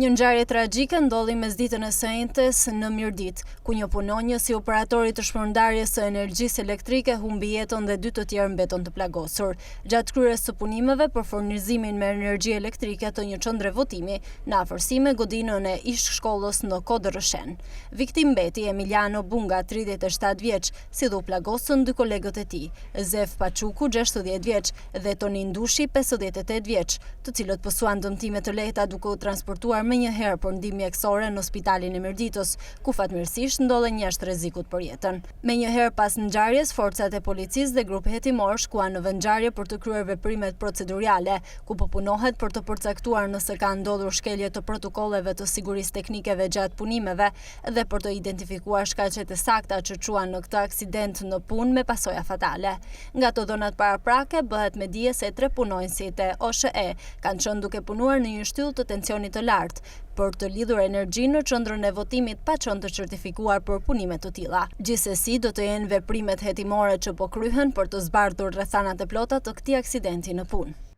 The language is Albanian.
Një ngjarje tragjike ndodhi mesditën e së njëjtës në Mirdit, ku një punonjë si operatori të shpërndarjes së energjisë elektrike humbi jetën dhe 2 të tjerë mbetën të plagosur. Gjatë kryerjes së punimeve për furnizimin me energji elektrike të një qendre votimi në afërsi me godinën e ish shkollës në Kodrëshen. Viktim mbeti Emiliano Bunga, 37 vjeç, si dhu plagosën 2 kolegët e tij, Zef Paçuku, 60 vjeç, dhe Tonin Dushi, 58 vjeç, të cilët pësuan dëmtime të lehta duke u transportuar me një herë për ndihmë mjekësore në spitalin e Mirditës, ku fatmirësisht ndodhen jashtë rrezikut për jetën. Me një herë pas ngjarjes, forcat e policisë dhe grupe hetimor shkuan në vendngjarje për të kryer veprimet procedurale, ku po punohet për të përcaktuar nëse ka ndodhur shkelje të protokolleve të sigurisë teknikeve gjatë punimeve dhe për të identifikuar shkaqet e sakta që çuan në këtë aksident në punë me pasoja fatale. Nga të dhënat paraprake bëhet me dije se 3 punonjësit e OSHE kanë qenë duke punuar në një shtyllë të tensionit të lartë për të lidhur energjinë në qendrën e votimit pa qenë të certifikuar për punime të tilla. Gjithsesi, do të jenë veprimet hetimore që po kryhen për të zbardhur rrethanat e plota të këtij aksidenti në punë.